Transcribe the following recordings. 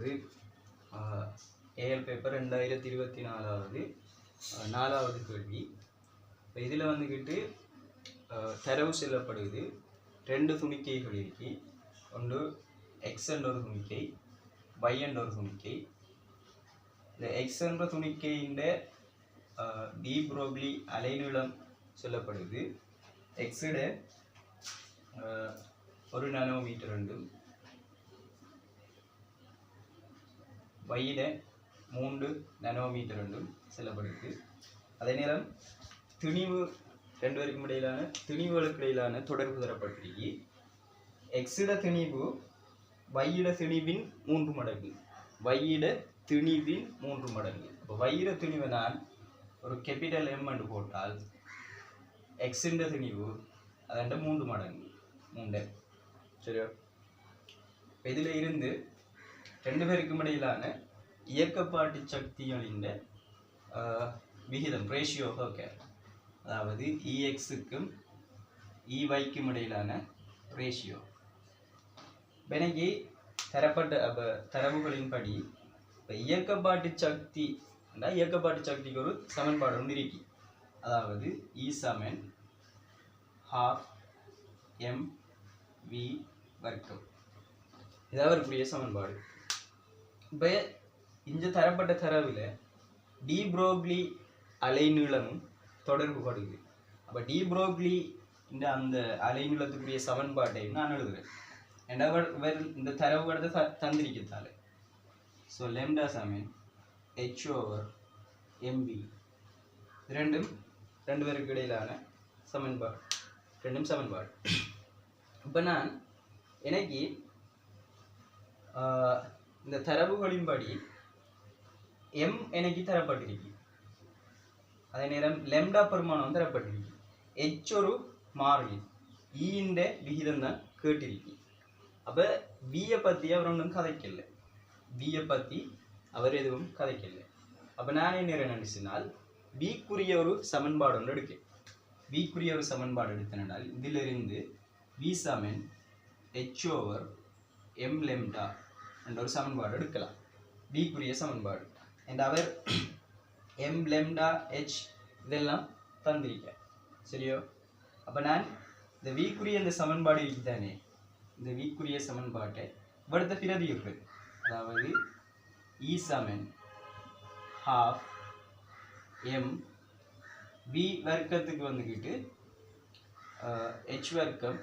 அதாவது AL paper 2024 4வது கேள்வி. இப்போ இதில் வந்துக்கிட்டு தரவு செல்லப்படுது 2 துணிக்கைகள் இருக்கு. ஒன்று எக்ஸ் என்ற ஒரு துணிக்கை, y என்ற ஒரு துணிக்கை. இந்த எக்ஸ் என்ற துணிக்கையின் டி புரோக்லி அலைநீளம் சொல்லப்படுது. எக்ஸிட 1 நானோமீட்டர் உண்டும், y-ட 3 நானோமீட்டர் உண்டும் சொல்லப்படுது. அதே நேரம் திணிவு 2 பேருக்கும் இடையிலான திணிவுகளுக்கு இடையிலான தொடர்பு தரப்பட்டிருக்கு. எக்ஸிட திணிவு y-ட திணிவின் 3 மடங்கு, y-ட திணிவின் 3 மடங்கு. இப்போ y-ட திணிவை நான் ஒரு கேபிட்டல் M என்று போட்டால் எக்ஸின் திணிவு அதோட 3 மடங்கு, 3. சரியா? இதில் இருந்து 2 பேருக்கும் இடையிலான இயக்கப்பாட்டு சக்திகளின் விகிதம் ரேஷியோ ஓகே, அதாவது EXக்கும் EYக்கும் இடையிலான ரேஷியோ. எனக்கு தரப்பட்ட தரவுகளின்படி இப்போ இயக்கப்பாட்டு சக்திக்கு ஒரு சமன்பாடு ஒன்று இருக்கு. அதாவது E = 12 mv வர்க்கம். இதான் வரக்கூடிய சமன்பாடு. இப்போ இந்த தரப்பட்ட தரவில் டி புரோக்லி அலைநீளமும் தொடர்பு படுது. அப்போ டி புரோக்லி அந்த அலைநீளத்துக்குரிய சமன்பாட்டையும் நான் எழுதுகிறேன். ஏன்னா இந்த தரவுகளை தந்திரிக்கத்தால. ஸோ லெம்டா சமன் h/mv ரெண்டும் 2 பேருக்கு இடையிலான சமன்பாடு, ரெண்டும் சமன்பாடு. இப்போ நான் எனக்கு இந்த தரவுகளின்படி m எனக்கு தரப்பட்டிருக்கு. அதே நேரம் லெம்டா பெருமானம் தரப்பட்டிருக்கு. h ஒரு மாறிலி, ஈண்ட விகிதம் தான் கேட்டிருக்கு. அப்போ வியை பற்றி அவர் ஒன்றும் கதைக்கல, வியை பற்றி அவர் எதுவும் கதைக்கல. அப்போ நான் என்ன நினைச்சினால் விக்குரிய ஒரு சமன்பாடு ஒன்று எடுக்கேன். விக்குரிய ஒரு சமன்பாடு எடுத்தனால் இதிலிருந்து v = h/m lambda என்ற ஒரு சமன்பாடு எடுக்கலாம். விக்குரிய சமன்பாடு என்ற அவர் m lambda h இதெல்லாம் தந்திருக்க. சரியோ? அப்போ நான் இந்த விக்குரிய இந்த சமன்பாடு இருக்குதானே, இந்த விக்குரிய சமன்பாட்டை அடுத்த பிரதியுறேன். அதாவது E = 12 m v வர்க்கத்துக்கு வந்துக்கிட்டு h வர்க்கம்,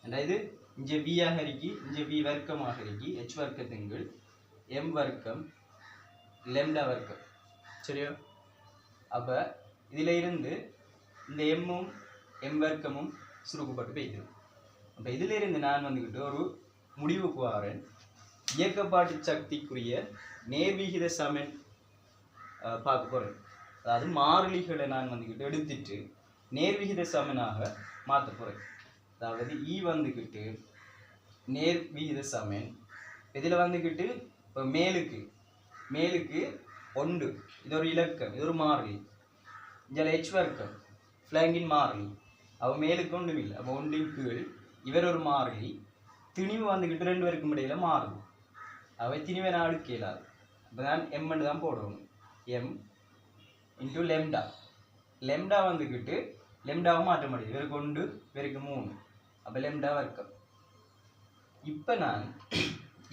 அதாவது இங்கே v ஆக இருக்கு, இங்கே v வர்க்கமாக இருக்கு, h வர்க்கத்துங்கள் m வர்க்கம் lambda வர்க்கம். சரியா? அப்போ இதில் இருந்து இந்த எம்மும் m வர்க்கமும் சுருக்கப்பட்டு போய்க்கிறோம். அப்போ இதில் இருந்து நான் வந்துக்கிட்டு ஒரு முடிவுக்கு வரேன். இயக்கப்பாட்டு சக்திக்குரிய நேர்விகித சமன் பார்க்க போகிறேன். அதாவது மாறிலிகளை நான் வந்துக்கிட்டு எடுத்துட்டு நேர்விகித சமனாக மாற்ற போகிறேன். அதாவது E வந்துக்கிட்டு நேர்விகித சமன், இதில் வந்துக்கிட்டு இப்போ மேலுக்கு 1, இது ஒரு இலக்கம், இது ஒரு மாறிலி. இதில் h வர்க்கம் ஃப்ளாங்கின் மாறிலி, அவள் மேலுக்கு ஒன்றும் இல்லை. அப்போ 1 கீழ் இவர் ஒரு மாறிலி. திணிவு வந்துக்கிட்டு 2 பேருக்கும் இடையில மாறுது. அவை திணிவை நான் அடுக்க இயலாது. இப்போ நான் m தான் போடணும். m × lambda. lambda வந்துக்கிட்டு lambdaவை மாற்ற முடியுது. இவருக்கு 1, இவருக்கு 3. அப்போ lambda வர்க்கம். இப்போ நான்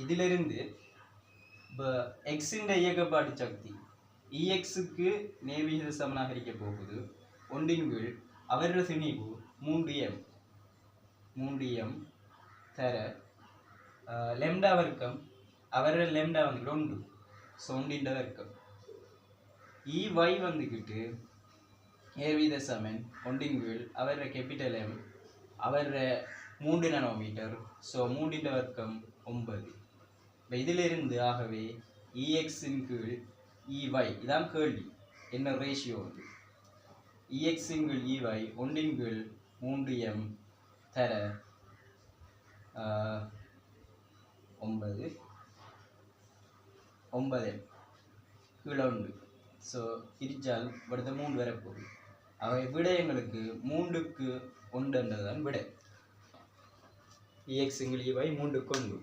இதிலிருந்து இப்போ எக்ஸின் இயக்கப்பாட்டு சக்தி EXக்கு நேர்விகித சமனாக இருக்க போகுது. 1 கீழ் அவருடைய திணிவு 3m தர lambda வர்க்கம், அவருடைய lambda வந்துக்கிட்டு 1, ஸோ 1 வர்க்கம். EY வந்துக்கிட்டு நேர்விகித சமன் 1 கீழ் அவருடைய கேபிட்டல் M, அவருடைய 3 நானோமீட்டர், ஸோ 3 வர்க்கம் 9. இப்போ இதிலிருந்து ஆகவே EXின் கீழ் EY இதான் கேள்வி, என்ன ரேஷியோ வந்து EXின் கீழ் EY 1 கீழ் 3m தர 9 கீழே 1. ஸோ பிரிச்சால் அடுத்த 3 வரப்போகுது. அவை விடை எங்களுக்கு 3க்கு 1 என்றதான் விடை. EX = EY 3க்கு 1.